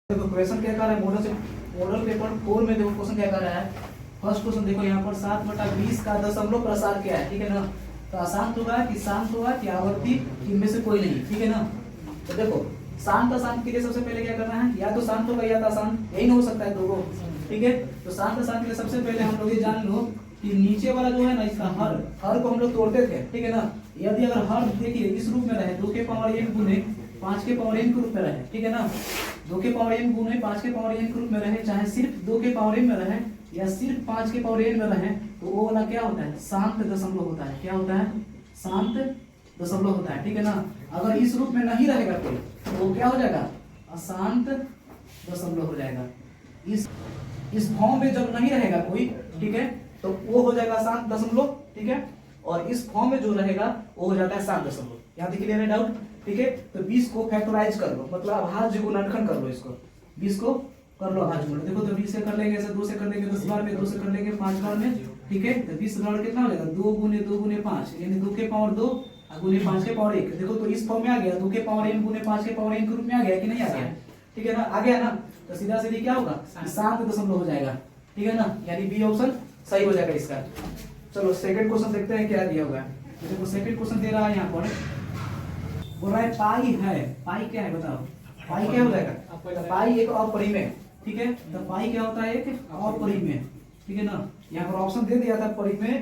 देखो क्वेश्चन क्या कर रहा है मॉडल पेपर 4 में देखो क्वेश्चन क्या कर रहा है। फर्स्ट क्वेश्चन देखो यहाँ पर 7/20 का दशमलव प्रसार क्या है, ठीक है ना। तो आसान होगा कि शांत होगा कि आवर्ती, इनमें से कोई नहीं, ठीक है ना। तो देखो शांत अशांत के लिए सबसे पहले क्या करना है, या तो शांत होगा या तो अशांत, यही ना हो सकता है दोनों, ठीक है। तो शांत अशांत के लिए सबसे पहले हम लोग ये जान लो कि नीचे वाला जो है ना, इसका हर को हम लोग तोड़ते थे, ठीक है ना। यदि अगर हर देखिए इस रूप में रहे 2 के पावर n गुने 5 के पावर n के रूप में रहे, ठीक है ना। 2 के पावर n गुने 5 के पावर n के रूप में रहे, चाहे सिर्फ 2 के पावर n में रहे या सिर्फ 5 के पावर n में रहे, तो वो वाला क्या होता है, शांत दशमलव होता है। क्या होता है, शांत दशमलव होता है, ठीक है ना। अगर इस रूप में नहीं रहेगा कोई तो वो क्या हो जाएगा, अशांत दशमलव हो जाएगा। इस फॉर्म में जब नहीं रहेगा कोई, ठीक है, तो वो हो जाएगा शांत दशमलव, ठीक है। और इस फॉर्म में जो रहेगा वो हो जाता है शांत दशमलव। यहाँ तक क्लियर है डाउट, ठीक है। तो 20 को फैक्टराइज कर लो, मतलब अभाज्य गुणनखंड कर लो इसको, 20 को कर लो अभाज्य गुणन। देखो तो 20 से कर लेंगे, ऐसे 2 से कर लेंगे 10 बार में, 2 से कर लेंगे 5 बार में, ठीक है। तो 20 बार कितना हो जाएगा, 2 गुने 2 गुने 5, यानी 2 के पावर 2 गुने 5 के पावर 1। देखो तो इस फॉर्म में आ गया, 2 के पावर n गुने 5 के पावर n के रूप में आ गया कि नहीं आ गया, ठीक है ना। आ गया ना, तो सीधा सीधी क्या होगा, शांत दशमलव हो जाएगा, ठीक है ना। यानी बी ऑप्शन सही हो जाएगा इसका। चलो सेकंड क्वेश्चन देखते हैं क्या दिया हुआ है। देखो सेकंड क्वेश्चन दे रहा है यहाँ पर, बोल रहा है पाई है। पाई क्या है बताओ, पाई क्या हो जाएगा, तो पाई एक अपरिमेय, ठीक है। तो पाई क्या होता है, एक अपरिमेय, ठीक है ना। यहाँ पर ऑप्शन दे दिया था परिमेय,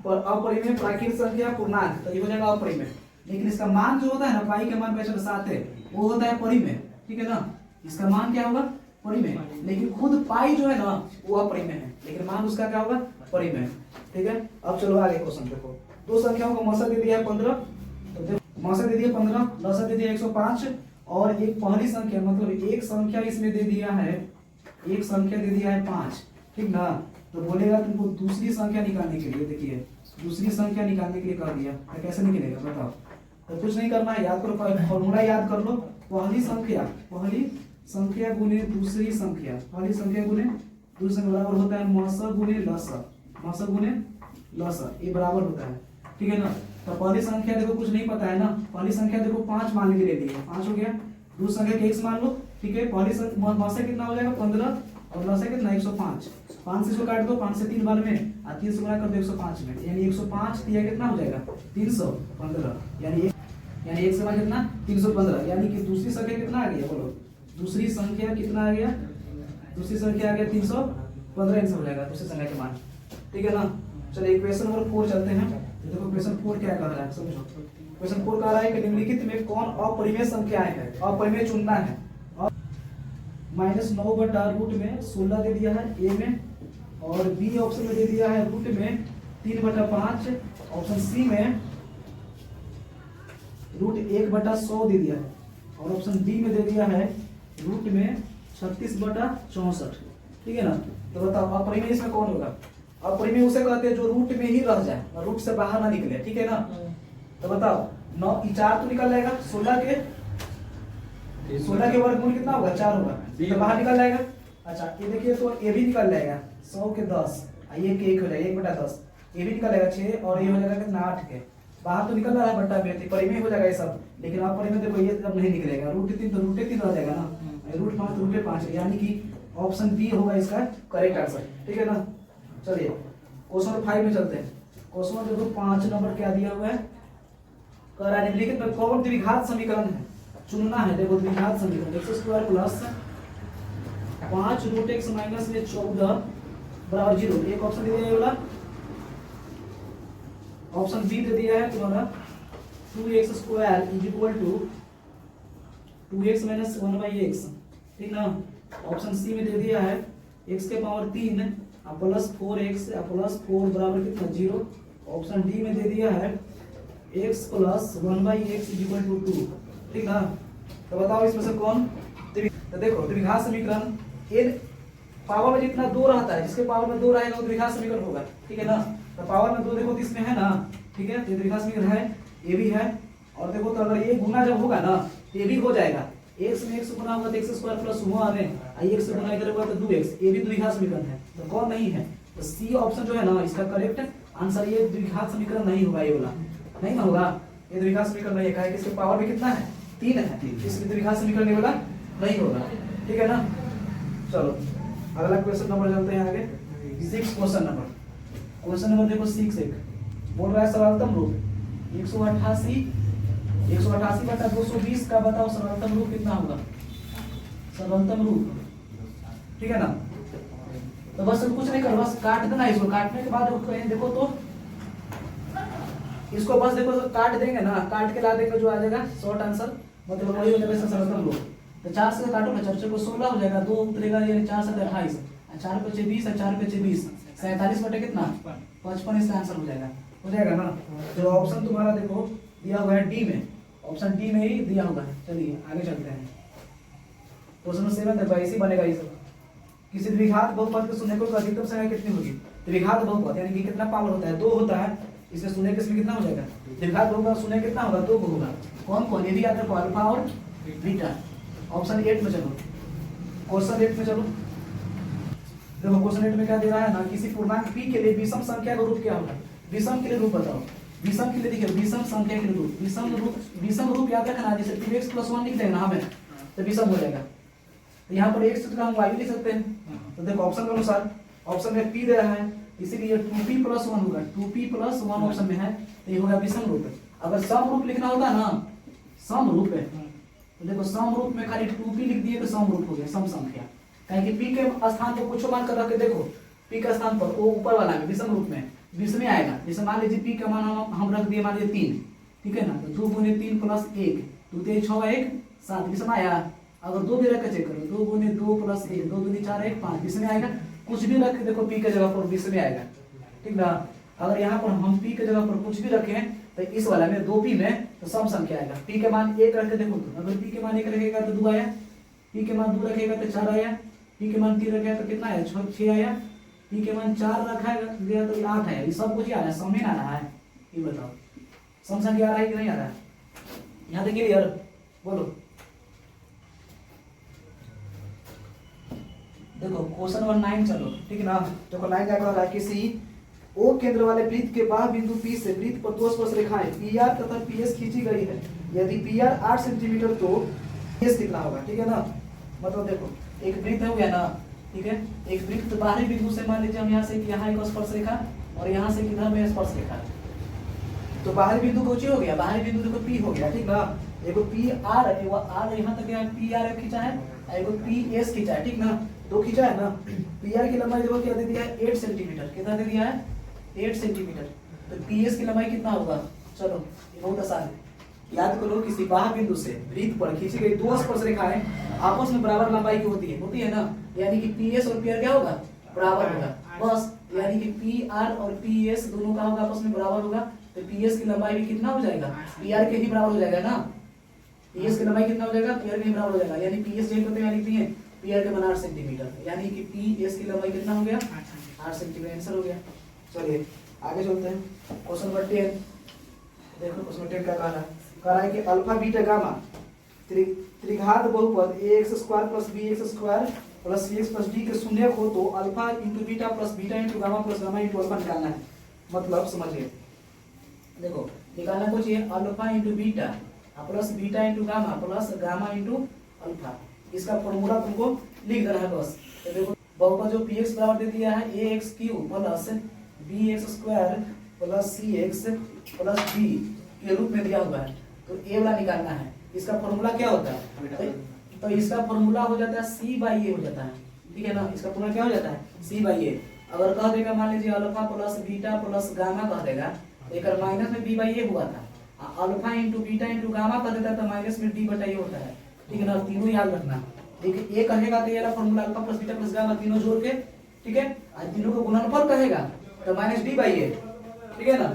अपरिमेय, प्राकृत संख्या, पूर्णांक, तो ये हो जाएगा अपरिमेय। लेकिन इसका मान जो होता है ना, पाई का मान बेशक 7 है, वो होता है परिमेय, ठीक है ना। इसका मान क्या होगा, परिमेय। लेकिन खुद पाई जो है ना वो अपरिमेय है, लेकिन मान उसका क्या होगा, परिमेय, ठीक है। अब चलो आगे क्वेश्चन देखो। दो संख्याओं का मौसा दे दिया है 15, तो देखो मौसा दे दिया 15, लसा दे दिया 105, और एक पहली संख्या मतलब एक संख्या इसमें दे दिया है, एक संख्या दे दिया है 5, ठीक ना। तो बोलेगा तुमको दूसरी संख्या निकालने के लिए, देखिए दूसरी संख्या निकालने के लिए कह दिया, तो कैसे निकलेगा बताओ। तो कुछ नहीं करना है, याद करो, फॉर्मूला याद कर लो। पहली संख्या गुने दूसरी संख्या, पहली संख्या गुने दूसरी संख्या बराबर होता है मौसा गुने लसा, मौसा गुने लसा, ये बराबर होता है, ठीक है ना। तो पहली संख्या देखो कुछ नहीं पता है ना, पहली संख्या देखो 5 मान के ले लिए, 5 हो गया। दूसरी संख्या के x मान लो, ठीक है। पहली मौसा कितना हो जाएगा 15 और लसा कितना 105, 5 से इसको काट दो, 5 से 3 बार में, 3 से गुणा कर दो 105 में, यानी 105 दिया कितना हो जाएगा 315, यानी एक से कितना 315, यानी कि दूसरी संख्या कितना आ गया, बोलो दूसरी संख्या कितना आ गया, दूसरी संख्या आ गया 315 आंसर हो जाएगा दूसरी संख्या के मान, ठीक है ना। चलिए क्वेश्चन नंबर 4 चलते हैं। देखो क्वेश्चन 4 क्या कह रहा है, समझो। क्वेश्चन 4 कह रहा है कि निम्नलिखित में कौन अपरिमेय संख्याएं है, अपरिमेय चुनना है। -9/रूट में 16 दे दिया है ए में, और बी ऑप्शन में दे दिया है रूट में 3/5, ऑप्शन सी में रूट 1/100 दे दिया है, और ऑप्शन डी में दे दिया है रूट में 36/64, ठीक है ना। तो बताओ अपरिमेय इसमें कौन होगा। अपरिमेय उसे कहते हैं जो रूट में ही रह जाए और रूट से बाहर ना निकले, ठीक है ना। तो बताओ 9 4 तो निकल जाएगा, 16 के वर्गमूल कितना होगा, 4 होगा, तो बाहर निकल जाएगा। अच्छा ये देखिए, तो ये भी निकल जाएगा 100 के 10, ये के 1 हो जाएगा 1/10, ये भी निकल जाएगा 6, और ये हो जाएगा कितना 8 के, बाहर तो निकल रहा है बट्टा में, परिमेय हो जाएगा ये सब। लेकिन अपरिमेय देखो ये अब नहीं निकलेगा, रूट 3 तो रूट 3 रह जाएगा ना, रूट 5 तो रूट 5, यानी कि ऑप्शन बी होगा इसका करेक्ट आंसर, ठीक है ना। चलिए क्वेश्चन नंबर 5 में चलते हैं। क्वेश्चन नंबर देखो 5 नंबर क्या दिया हुआ है, कह रहा है निम्नलिखित में कौन द्विघात समीकरण है, चुनना है। देखो द्विघात समीकरण x² plus 5 root x minus में 14 बराबर 0, एक ऑप्शन दे दिया है वाला। ऑप्शन बी दे दिया है तुम्हारा 2x² is equal to 2x minus 1/x, ठीक ना। ऑप्शन सी में दे दिया है x के पावर 3 प्लस 4x प्लस 4 बराबर कितना 0। ऑप्शन डी में दे दिया है x plus 1/x is equal to 2, ठीक ना। तो बताओ इसमें से कौन। तो देखो द्विघात समीकरण n पावर में जितना 2 रहता है, जिसके पावर में 2 रहेगा वो द्विघात समीकरण होगा, ठीक है ना। तो पावर में 2 देखो तो इसमें है ना, ठीक है, ये द्विघात समीकरण है, ये भी है। और देखो तो अगर ये गुना जब होगा ना ये भी हो जाएगा, x में x गुना होगा तो x² प्लस 1 है, x से गुना इधर होगा तो 2x, ये भी द्विघात समीकरण है। तो कौन नहीं है, तो सी ऑप्शन जो है ना इसका करेक्ट आंसर, ये द्विघात समीकरण नहीं होगा, ये वाला नहीं ना होगा, ये द्विघात समीकरण नहीं है। इसके पावर में कितना है 3 है, इसलिए द्विघात समीकरण ये वाला नहीं होगा। ठीक है ना। चलो अगला क्वेश्चन नंबर चलते हैं आगे, 6 क्वेश्चन नंबर देखो 6 एक बोल रहा है सरलतम रूप 188 बटा 220 का बताओ सरलतम रूप कितना होगा, सरलतम रूप, ठीक है ना। तो बस कुछ नहीं करो, बस काट देना इसको, काटने के बाद देखो तो इसको बस देखो तो काट देंगे ना, काट के ला देंगे जो आ जाएगा शॉर्ट आंसर, मतलब वही हो जाएगा सरलतम रूप। तो 4 से काटो ना, 4 को 16 हो जाएगा, 2 उतरेगा यानी 4 से 28, 4 पे 20 और 4 पे 20, 47 बटे कितना 55, इसका आंसर हो जाएगा ना। जो ऑप्शन तुम्हारा देखो दिया हुआ है डी में, ऑप्शन डी में ही दिया होगा। चलिए आगे चलते हैं, क्वेश्चन 7 देखो ऐसे बनेगा ये सब। किसी द्विघात बहुपद के शून्य को अधिकतम संख्या कितनी होगी, द्विघात बहुपद यानी कि कितना पावर होता है, 2 होता है, इससे शून्य किसमें कितना हो जाएगा, द्विघात बहुपद शून्य कितना होगा, 2 होगा। कौन कौन ये भी याद रखो, अल्फा और बीटा। ऑप्शन 8 में चलो, क्वेश्चन 8 में चलो, देखो क्वेश्चन 8 में क्या दे रहा है ना, किसी पूर्णांक p के लिए विषम संख्या का रूप क्या होगा, विषम के लिए रूप बताओ, विषम के लिए देखिए विषम संख्या के लिए रूप, विषम रूप याद रखना, जैसे 2x + 1 लिख देना हमें तो विषम हो जाएगा। तो यहाँ पर x का हम y लिख सकते हैं, तो देखो ऑप्शन के अनुसार, ऑप्शन में p दे रहा है इसीलिए 2p + 1 होगा, 2p + 1 ऑप्शन में है, तो ये होगा विषम रूप। अगर सम रूप लिखना होता ना, सम रूप है तो देखो सम रूप में खाली 2p लिख दिए तो सम रूप हो गया, सम संख्या। कहें कि p के स्थान पर कुछ मान कर रख के देखो, p का स्थान पर वो ऊपर वाला में विषम रूप में 20 में आएगा। जैसे मान लीजिए p का मान हम रख दिए मान लीजिए 3, ठीक है ना, तो 2 × 3 + 1, 2 × 6 1 7 20 में आया। अगर 2 भी रख के चेक करो, 2 × 2 + 1, 2 × 4 1 5 20 में आएगा। कुछ भी रख के देखो p के जगह पर 20 में आएगा, ठीक ना। अगर यहाँ पर हम p के जगह पर कुछ भी रखें तो इस वाला में 2p में तो सम संख्या आएगा। p के मान 1 रख के देखो, तो अगर p के मान 1 रखेगा तो 2 आया, p के मान 2 रखेगा तो 4 आया, p के मान 3 रखेगा तो कितना आया 6 आया, p के मान 4 रखा गया तो 8 आया। ये सब कुछ आ रहा है, सम में आ रहा है, ये बताओ सम संख्या आ रहा है कि नहीं आ रहा है, यहाँ तक क्लियर बोलो। देखो क्वेश्चन नंबर 9 चलो, ठीक है ना। देखो 9 क्या कह रहा है, किसी O केंद्र वाले वृत्त के बाह्य बिंदु P से वृत्त पर 2 स्पर्श रेखाएं PR तथा PS खींची गई है। यदि PR 8 सेंटीमीटर तो PS कितना होगा, ठीक है ना। मतलब देखो एक वृत्त हो गया ना, ठीक है, एक वृत्त बाहरी बिंदु से मान लीजिए हम यहाँ से यहाँ एक स्पर्श रेखा और यहाँ से किधर में स्पर्श रेखा, तो बाहरी बिंदु कौन हो गया, बाहरी बिंदु देखो P हो गया, ठीक ना। एगो PR एगो R यहाँ तक PR खींचा है, एगो PS खींचा है, ठीक ना, 2 खींचा है ना। PR की लंबाई देखो क्या दे दिया है 8 सेंटीमीटर, कितना दे दिया है 8 सेंटीमीटर। तो PS की लंबाई कितना होगा, चलो ये बहुत आसान है, याद करो किसी बाह्य बिंदु से वृत्त पर खींची गई 2 स्पर्श रेखाएं आपस में बराबर लंबाई की होती है ना, यानी कि PS और PR क्या होगा बराबर होगा, बस यानी कि PR और PS दोनों का होगा आपस में बराबर होगा। तो PS की लंबाई भी कितना हो जाएगा, PR के ही बराबर हो जाएगा ना। PS की लंबाई कितना हो जाएगा, PR के ही बराबर हो जाएगा, यानी PS जेल को लिखते हैं PR के मान 8 सेंटीमीटर, यानी कि PS की लंबाई कितना हो गया 8 सेंटीमीटर, आंसर हो गया। चलिए आगे चलते हैं, क्वेश्चन नंबर 10 देखो, क्वेश्चन 10 का कह रहा है कि अल्फा बीटा गामा त्रिघात बहुपद ax² + bx² + cx + d के शून्य हो तो alpha × beta + beta × gamma + gamma × alpha निकालना है। मतलब समझिए, देखो निकालना कुछ है alpha × beta + beta × gamma + gamma × alpha, इसका फॉर्मूला तुमको लिख देना है बस। तो देखो बहुपद जो px बराबर दे दिया है ax³ + bx² + cx + d के रूप में दिया हुआ है, तो a वाला निकालना है। इसका फॉर्मूला क्या होता है, तो इसका फॉर्मूला हो जाता है c/a हो जाता है, ठीक है ना। इसका फॉर्मूला क्या हो जाता है c/a। अगर कह देगा मान लीजिए अल्फा + बीटा + गामा कह देगा तो एक माइनस में b/a हुआ था, अल्फा × बीटा × गामा कर देता तो माइनस में d/a होता है, ठीक है ना। तीनों याद रखना, देखिए a कहेगा तो ये वाला फॉर्मूला अल्फा + बीटा + गामा तीनों जोड़ के, ठीक है, और तीनों को गुणनफल कहेगा तो -d/a, ठीक है ना।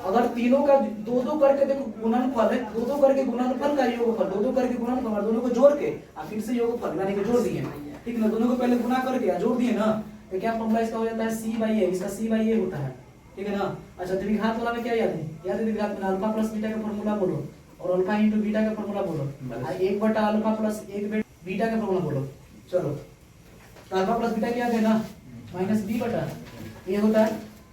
अगर तीनों का 2-2 करके देखो गुणनफल है, 2-2 करके गुणनफल का योगफल, 2-2 करके गुणनफल और दोनों को जोड़ के और फिर से योगफल यानी कि जोड़ दिए, ठीक है ना। दोनों को पहले गुणा करके जोड़ दिए ना, तो क्या फॉर्मूला इसका हो जाता है c/a, इसका c/a होता है, ठीक है ना। अच्छा द्विघात वाला में क्या याद है, द्विघात में अल्फा + बीटा का फॉर्मूला बोलो और अल्फा × बीटा का फॉर्मूला बोलो, 1/अल्फा + 1 बीटा का फॉर्मूला बोलो। चलो तो अल्फा + बीटा क्या है ना -b/, ये होता है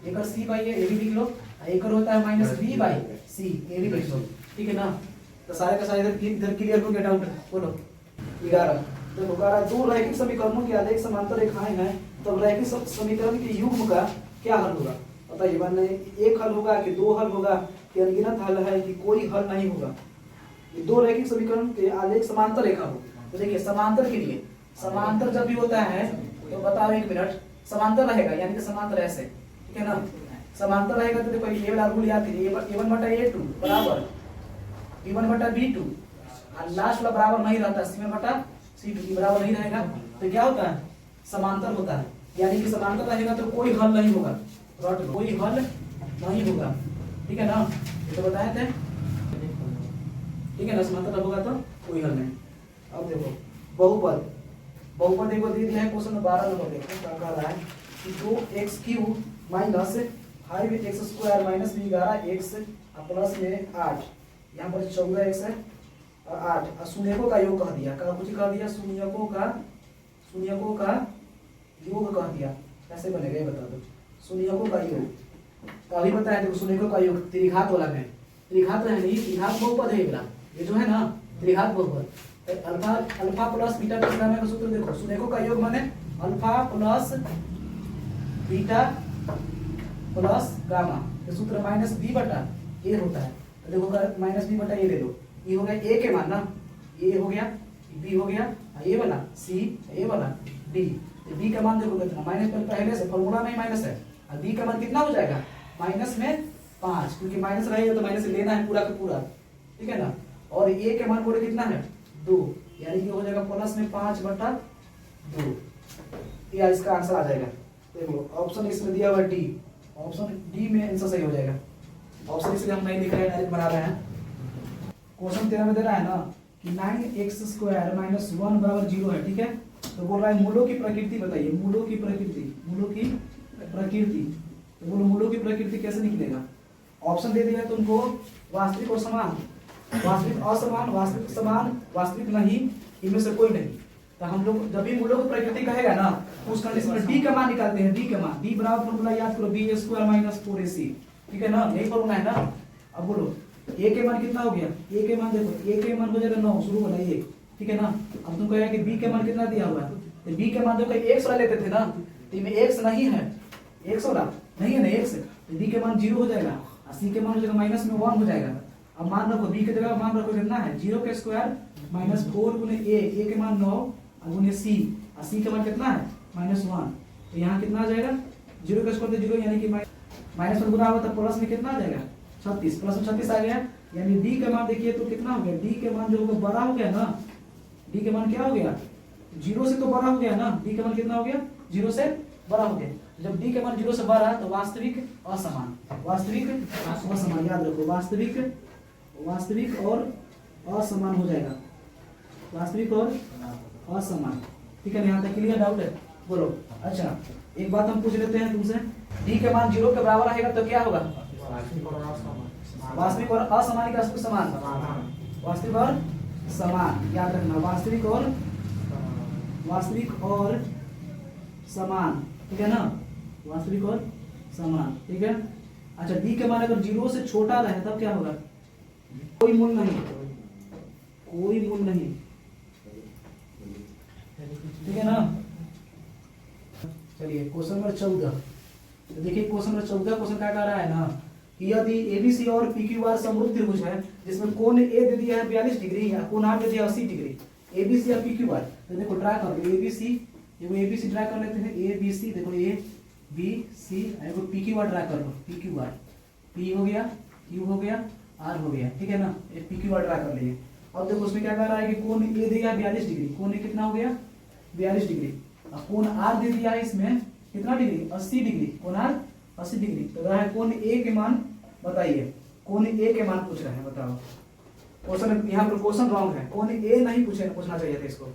एक c/a, ये भी लिख लो, एक और होता है -b/c, ये भी लिख लो, ठीक है ना। तो सारे का सारे इधर क्लियर हो गया, डाउट बोलो 11 देखो कह रहा है दो रैखिक समीकरणों के आलेख समांतर रेखाएं हैं, तब रैखिक समीकरण के युग्म का क्या हल होगा? बताइए, माने एक हल होगा कि दो हल होगा कि अनगिनत हल है कि कोई हल नहीं होगा? ये दो रैखिक समीकरण के आलेख समांतर रेखा हो। तो देखिए समांतर के लिए, समांतर जब भी होता है तो बताओ एक मिनट, समांतर रहेगा यानी कि समांतर ऐसे, ठीक है ना? समांतर रहेगा तो देखो ये वाला रूल याद कीजिए, a1 बटा a2 बराबर b1 बटा b2 और लास्ट वाला बराबर नहीं रहता, c1 बटा c2 बराबर नहीं रहेगा तो क्या होता है? समांतर होता है। यानी कि समांतर रहेगा तो कोई हल नहीं होगा, कोई हल नहीं होगा, ठीक है ना? ये तो बताए थे, ठीक है ना? समांतर होगा तो कोई हल नहीं। अब देखो बहुपद, बहुपद देखो दे दिया है क्वेश्चन नंबर 12 नंबर, देखो क्या कह रहा है कि 2x³ minus 5x² minus 11x plus में 8, यहाँ पर 14x है और 8 और शून्यकों का योग कह दिया। कुछ कह दिया, शून्यकों का योग कह दिया। कैसे बनेगा ये बता दो? शून्यकों का योग तो अभी बताया, देखो शून्यकों का योग त्रिघात वाला में, त्रिघात है नहीं, त्रिघात बहुपद है ये जो है ना, त्रिघात बहुपद। अल्फा प्लस बीटा का सूत्र देखो, शून्यकों का योग माने alpha plus beta plus gamma, तो सूत्र माइनस बी बटा ए होता है। तो देखो माइनस बी बटा ए ले लो, ये हो गया ए के मान ना, ए हो गया, बी हो गया, ए वाला सी, ए वाला डी। तो बी का मान देखो कितना, माइनस पहले से फॉर्मूला में माइनस है, और बी का मान कितना हो जाएगा? माइनस में 5, क्योंकि माइनस रहेगा तो माइनस लेना है पूरा का पूरा, ठीक है ना? और ए के मान बोले कितना है? 2, यानी कि हो जाएगा प्लस में 5 बटा 2, या इसका आंसर आ जाएगा। देखो ऑप्शन इसमें दिया हुआ डी, ऑप्शन डी में आंसर सही हो जाएगा। ऑप्शन इसलिए हम नहीं लिख रहे हैं, डायरेक्ट बना रहे हैं। क्वेश्चन 13 में दे रहा है ना कि 9x² माइनस 1 बराबर 0 है, ठीक है? तो बोल रहा है मूलों की प्रकृति बताइए, मूलों की प्रकृति, मूलों की प्रकृति। तो बोलो मूलों की प्रकृति कैसे निकलेगा? ऑप्शन दे दिया तुमको, वास्तविक और समान, वास्तविक असमान, वास्तविक समान, वास्तविक नहीं, इनमें से कोई नहीं। तो हम लोग जब भी मूलों की प्रकृति कहेगा ना, उस कंडीशन में डी का मान निकालते हैं। डी का मान, डी बराबर फॉर्मूला याद करो, b² माइनस 4ac, ठीक है ना? यही फॉर्मूला है ना। अब बोलो ए के मान कितना हो गया? ए के मान देखो, ए के मान हो जाएगा 9, शुरू वाला 1, ठीक है ना? अब तुम कहेगा कि बी के मान कितना दिया हुआ है, तो बी के मान देखो x वाला लेते थे ना, तो इसमें x नहीं है, x वाला नहीं है ना x, तो बी के मान 0 हो जाएगा और सी के मान हो जाएगा माइनस में 1 हो जाएगा। अब मान रखो बी की जगह मान रखो कितना है? 0 के स्क्वायर माइनस 4 गुने ए के मान 9 गुने सी, और सी के मान कितना है? -1। तो यहाँ कितना आ जाएगा? 0 का स्क्वायर तो 0, यानी कि माइनस में गुना हुआ तो प्लस में कितना आ जाएगा? 36, प्लस में 36 आ गया। यानी डी का मान देखिए तो कितना हो गया? डी के मान जो होगा बड़ा हो गया ना, डी के मान क्या हो गया? 0 से तो बड़ा हो गया ना, डी का मान कितना हो गया? 0 से बड़ा हो गया। जब डी का मान 0 से बड़ा तो वास्तविक असमान, वास्तविक असमान याद रखो, वास्तविक और असमान हो जाएगा, वास्तविक और असमान, ठीक है ना? यहाँ तक क्लियर डाउट है? बोलो। अच्छा एक बात हम पूछ लेते हैं तुमसे, डी के मान 0 के बराबर रहेगा तो क्या होगा? वास्तविक और असमान का समान, वास्तविक और समान याद रखना, वास्तविक और समान, ठीक है ना? वास्तविक और समान, ठीक है? अच्छा डी के मान अगर 0 से छोटा रहे तब क्या होगा? कोई मूल नहीं, कोई मूल नहीं, ठीक है ना? चलिए क्वेश्चन नंबर 14, तो देखिए क्वेश्चन नंबर 14 क्वेश्चन क्या कह रहा है ना कि यदि एबीसी और पीक्यूआर समरूप त्रिभुज है जिसमें कोण ए दे दिया है 42 डिग्री या कोण आर दे दिया 80 डिग्री, एबीसी या पीक्यूआर, तो देखो ड्रा कर लो एबीसी, देखो एबीसी ड्रा कर लेते हैं, एबीसी देखो ए बी सी, देखो पीक्यूआर ड्रा कर लो, पीक्यूआर, पी हो गया, क्यू हो गया, आर हो गया, ठीक है ना? ये पीक्यूआर ड्रा कर लीजिए। अब देखो उसमें क्या कह रहा है कि कोण ए दे दिया 42 डिग्री, कोण ए कितना हो गया? 42 डिग्री, और कोण आर दे दिया है इसमें कितना डिग्री? 80 डिग्री, कोण आर 80 डिग्री। तो रहा है कोण ए के मान बताइए, कोण ए के मान पूछ रहे हैं, बताओ। क्वेश्चन यहाँ पर क्वेश्चन रॉन्ग है, कोण ए नहीं पूछना चाहिए था इसको,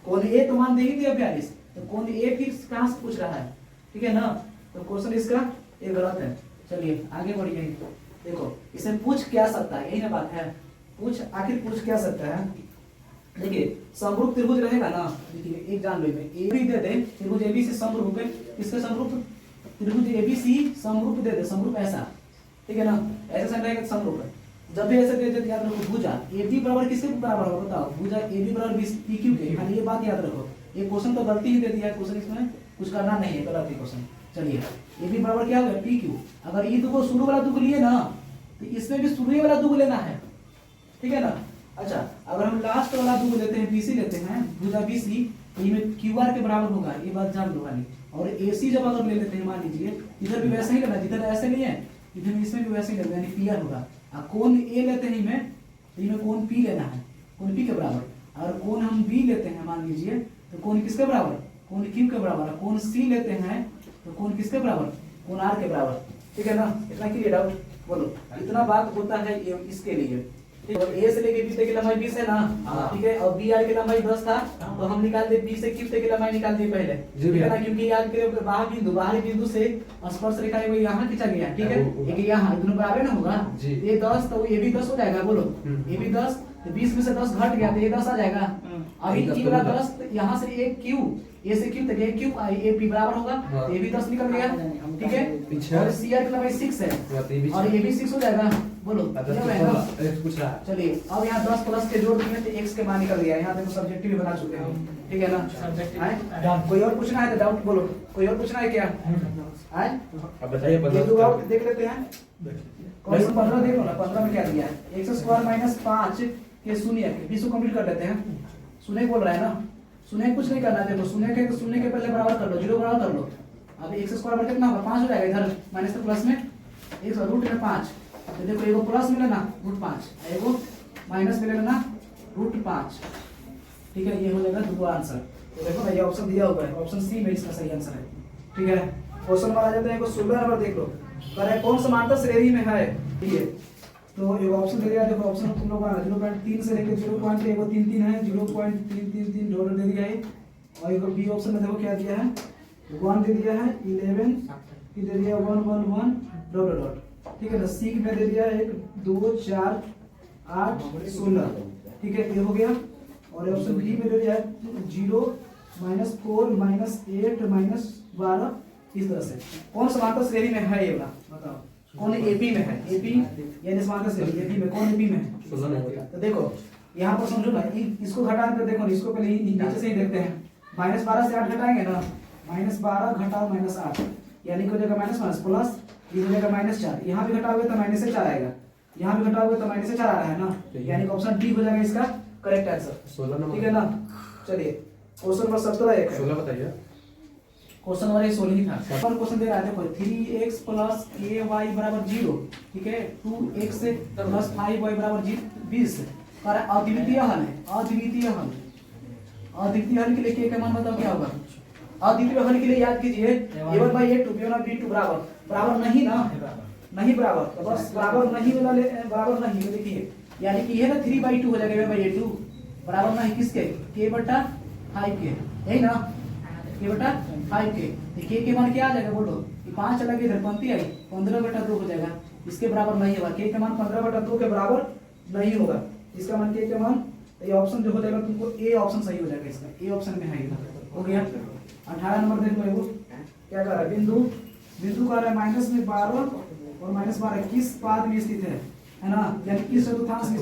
कोण ए तो मान दे ही दिया 42, तो कोण ए फिर कहाँ से पूछ रहा है, ठीक है ना? तो क्वेश्चन इसका ये गलत है। चलिए आगे बढ़िए, देखो इसे पूछ क्या सकता है, यही ना बात है, आखिर पूछ क्या सकता है? देखिए समरूप त्रिभुज रहेगा ना, देखिए एक जान लो, ए बी दे दे, त्रिभुज एबीसी समरूप है, इसके समरूप त्रिभुज एबीसी समरूप दे दे, समरूप ऐसा, ठीक है ना? ऐसा रहेगा समरूप है, जब भी ऐसे दे देते याद रखो भुजा ए बी बराबर किसके बराबर होगा बताओ, भुजा ए बी बराबर 20 पी क्यू के, खाली ये बात याद रखो। ये क्वेश्चन तो गलती ही दे दिया है, क्वेश्चन इसमें कुछ करना नहीं है, गलत है क्वेश्चन। चलिए ए बी बराबर क्या हो गया पी क्यू। अगर ई को शुरू वाला दुख लिए ना तो इसमें भी शुरू वाला दुख लेना है, ठीक है ना। अच्छा अगर हम लास्ट वाला दुख लेते हैं बीसी लेते हैं, भुजा बीसी, तो ये क्यू आर के बराबर होगा, ये बात जान लो खाली। और एसी जब अगर ले लेते हैं मान लीजिए इधर भी वैसे ही लेना, जिधर ऐसे नहीं है इधर इसमें भी वैसे ही लेना, यानी पी आर होगा। कोण ए लेते हैं इनमें, तो इनमें कोण पी लेना है, कोण पी के बराबर। और कोण हम बी लेते हैं मान लीजिए, तो कोण किसके बराबर, कोण क्यू के बराबर। कोण सी लेते हैं तो कोण किसके बराबर, कोण आर के बराबर, ठीक है ना। इतना क्लियर डाउट बोलो, इतना बात होता है ये इसके लिए। ठीक है, ए से लेके बी तक की लंबाई 20 है ना, ठीक है। और बी आर की लंबाई 10 था, तो हम निकाल दे बी से क्यू तक की लंबाई निकाल दी पहले, ठीक है ना। क्योंकि याद करें बाहरी बिंदु से स्पर्श रेखा है वो यहाँ खींचा गया, ठीक है। एक यहाँ दोनों बराबर ना होगा, ये 10 तो ये भी 10 हो जाएगा, बोलो ये भी 10, तो 20 में से 10 घट गया तो ये 10 आ जाएगा। अभी ई वाला 10 यहाँ से एक क्यू, ए से क्यू तक एक क्यू ए पी बराबर होगा, तो ये भी 10 निकल गया, ठीक है। और सी आर की लंबाई 6 है और ये भी 6 हो जाएगा, बोलो चलिए। अब यहाँ 10 प्लस के जोड़ दिए तो x के मान निकल गया। यहाँ देखो सब्जेक्टिव भी बना चुके हैं, ठीक है ना। कोई और पूछना है तो डाउट बोलो, कोई और पूछना है क्या? अब बताइए। देख लेते हैं क्वेश्चन 15 देख लो ना, 15 में क्या दिया है, x स्क्वायर माइनस 5 के शून्य के 20 को कंप्लीट कर लेते हैं। शून्य बोल रहा है ना, शून्य कुछ नहीं करना है, देखो शून्य के पहले बराबर कर लो, 0 बराबर कर लो। अब x स्क्वायर बराबर कितना होगा 5 हो जाएगा, इधर माइनस के प्लस में एक रूट में 5, तो देखो एगो प्लस में लेना √5, एगो माइनस में लेना √5, ठीक है। ये हो जाएगा दूसरा आंसर। तो देखो ना ये ऑप्शन दिया हुआ है, ऑप्शन सी में इसका सही आंसर है, ठीक है। क्वेश्चन नंबर आ जाता है 16 नंबर देख लो, कह रहा है कौन समांतर श्रेणी में है, ठीक है। तो ये ऑप्शन दे दिया, देखो ऑप्शन तुम लोग 0.3 से लेकर 0.133 है, 0.333 डॉलर दे दिया है। और एक बी ऑप्शन में देखो क्या दिया है, 1 दे दिया है, 11 दे दिया 111 डॉट, ठीक है ना। सी में दे दिया 1 2 4 8 16, ठीक है, ये हो गया। और ऑप्शन बी में दे दिया 0 -4 -8 -12, इस तरह से। कौन समांतर श्रेणी में है ये वाला बताओ, कौन एपी में है, एपी यानी समांतर श्रेणी एपी में, कौन एपी में है। तो देखो यहाँ पर समझो ना, इसको घटा कर देखो, इसको पहले नीचे से ही देखते हैं। -12 से 8 घटाएंगे ना, -12 घटाओ -8 यानी कि हो जाएगा माइनस प्लस, ये हो जाएगा -4। यहाँ भी घटाओगे तो माइनस से 4 आएगा, यहाँ भी घटाओगे तो माइनस से 4 आ रहा है ना, यानी कि ऑप्शन डी हो जाएगा इसका करेक्ट आंसर, ठीक है ना। चलिए क्वेश्चन नंबर 17 एक है, 16 बताइए। क्वेश्चन नंबर 16 ही था। पर क्वेश्चन दे रहा है देखो 3x प्लस ay बराबर 0, ठीक है। 2x प्लस 5y बराबर 20 और अद्वितीय हल है, अद्वितीय हल। अद्वितीय हल के लिए k का मान बताओ क्या होगा। अद्वितीय हल के लिए याद कीजिए a1/a2 b1/b2 बराबर नहीं ना, नहीं बराबर, तो बस बराबर नहीं वाला बराबर नहीं, देखिए यानी कि ये ना 3/2 हो जाएगा a1/a2 बराबर नहीं किसके, k/5 के, यही ना, k/5 के। तो k के मान क्या आ जाएगा बोलो, ये 5 अलग इधर पंक्ति आई, 15/2 हो जाएगा, इसके बराबर नहीं होगा। k के मान 15/2 के बराबर नहीं होगा, इसका मान k के मान, ये ऑप्शन जो हो जाएगा तुमको ए ऑप्शन सही हो जाएगा, इसका ए ऑप्शन में है, हो गया। 18 नंबर देख लो, क्या कर रहा है, बिंदु का रहा है -12 और -12 किस पाद में स्थित है ना, यानी किस चतुर्थांश में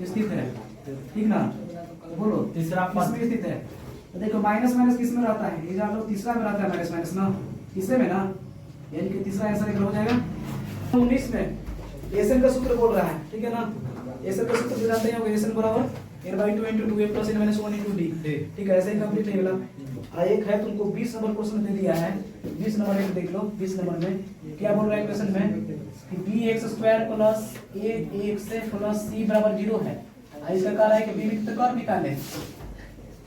स्थित है, ठीक ना। बोलो तीसरा पाद में स्थित है, तो देखो माइनस किस में रहता है, ये जान लो तीसरा में रहता है माइनस ना, तीसरे में ना, यानी कि तीसरा आंसर एक हो जाएगा। 19 में एसएन का सूत्र बोल रहा है, ठीक है ना। एसएन का सूत्र जानते हैं, एसएन बराबर n/2 * 2a + n - 1 * d, ठीक है। ऐसे ही कंप्लीट नहीं वाला। एक है तुमको 20 नंबर क्वेश्चन दे दिया है, 20 नंबर एक देख लो। 20 नंबर में क्या बोल रहा है क्वेश्चन में कि bx² + ax + c = 0 है। इसका कह रहा है कि विविक्तकर निकालें,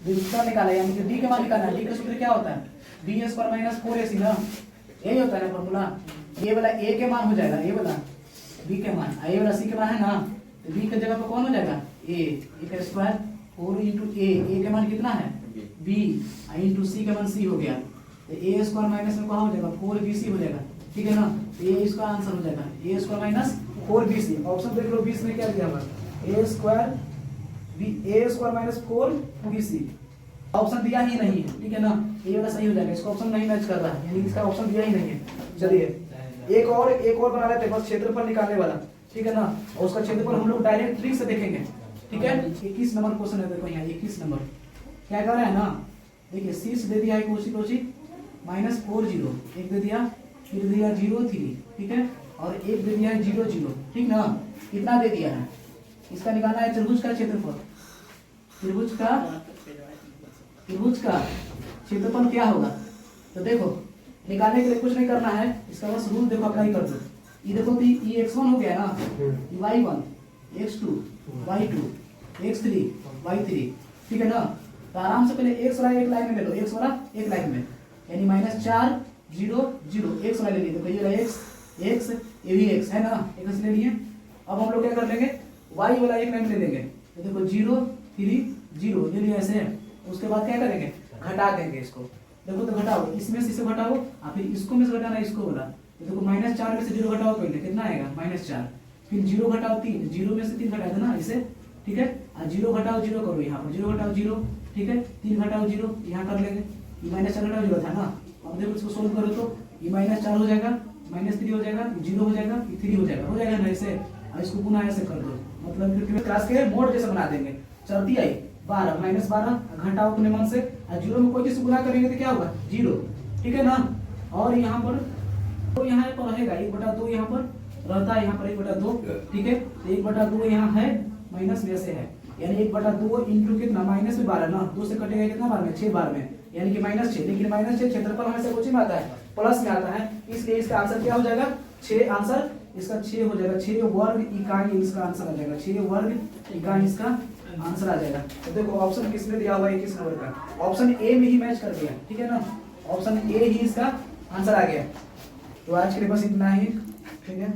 विविक्तकर निकालें, यानी कि d के मान निकालना है। d का सूत्र क्या होता है, b² - 4ac ना, यही होता है ना फॉर्मूला। ये वाला a के मान हो जाएगा, ये वाला b के मान, ये वाला c के मान है ना, तो b की जगह पे कौन हो जाएगा, a का स्क्वायर 4 * a के मान कितना है b * c के मान c हो गया, तो a² माइनस में कहाँ हो जाएगा 4bc हो जाएगा, ठीक है ना। तो ये इसका आंसर हो जाएगा a² - 4bc। ऑप्शन देख लो 20 में क्या दिया हुआ, a² - 4bc ऑप्शन दिया ही नहीं है, ठीक है ना। ये वाला सही हो जाएगा, इसका ऑप्शन नहीं मैच कर रहा है, यानी इसका ऑप्शन दिया ही नहीं है। चलिए एक और बना लेते हैं, बस क्षेत्रफल निकालने वाला। ठीक है ना, और उसका क्षेत्रफल हम लोग डायरेक्ट ट्रिक से देखेंगे। ठीक है, 21 नंबर क्वेश्चन है, देखो यहाँ 21 नंबर क्या कर रहा है ना, देखिए शीर्ष दे दिया है कोशिक -4 एक दे दिया, फिर दे दिया 0 3, ठीक है, और एक दे दिया है 0 0, ठीक ना, कितना दे दिया है। इसका निकालना है त्रिभुज का क्षेत्रफल। त्रिभुज का क्षेत्रफल क्या होगा, तो देखो निकालने के लिए कुछ नहीं करना है, इसका बस रूल देखो अप्लाई कर दो। ये देखो तो ये x1 हो गया ना, ये y1, x2, y2, x3, y3, ठीक है ना। तो आराम से पहले x वाला एक लाइन में ले लो, x वाला एक लाइन में, यानी -4 0 0 x वाला ले लिए, तो ये वाला x ये भी x है ना, x ले लिए। अब हम लोग क्या कर लेंगे, y वाला एक लाइन ले लेंगे, तो देखो 0 3 0 ले लिया ऐसे। उसके बाद क्या करेंगे, घटा देंगे इसको, देखो तो घटाओ, इसमें से इसे घटाओ और फिर इसको में से घटाना, इसको बोला, तो देखो -4 में से 0 घटाओ, पहले कितना आएगा -4, फिर 0 घटाओ 3, 0 में से 3 घटा देना इसे, ठीक है, और 0 घटाओ 0 करो, यहाँ पर 0 घटाओ 0, ठीक है, 3 घटाओ 0 यहाँ कर लेंगे, ये -4 घटाओ 0 था ना। अब देखो इसको सोल्व करो तो ये -4 हो जाएगा, -3 हो जाएगा, 0 हो जाएगा, 3 हो जाएगा ना ऐसे, और इसको पुनः ऐसे कर दो, मतलब कि क्लास के मोड जैसे बना देंगे। चलती आई 12 -12 घटाओ अपने मन से, और 0 में कोई चीज गुणा करेंगे तो क्या होगा 0, ठीक है ना। और यहाँ पर तो यहाँ पर रहेगा 1/2, यहाँ पर रहता है, यहाँ पर 1/2, ठीक है, तो 1/2 यहाँ है, माइनस में से है, यानी 1/2 इंटू कितना -12 ना, 2 से कटेगा कितना बार में, 6 बार में, यानी कि -6, लेकिन -6 क्षेत्रफल हमेशा कुछ में आता है, प्लस में आता है, इसलिए इसका आंसर क्या हो जाएगा 6, आंसर इसका 6 हो जाएगा, 6 वर्ग इकाई इसका आंसर आ जाएगा, 6 वर्ग इकाई इसका आंसर आ जाएगा। तो देखो ऑप्शन किसमें दिया हुआ है, 21 नंबर का ऑप्शन ए में ही मैच कर दिया, ठीक है ना, ऑप्शन ए ही इसका आंसर आ गया। तो आज के लिए बस इतना ही, ठीक है।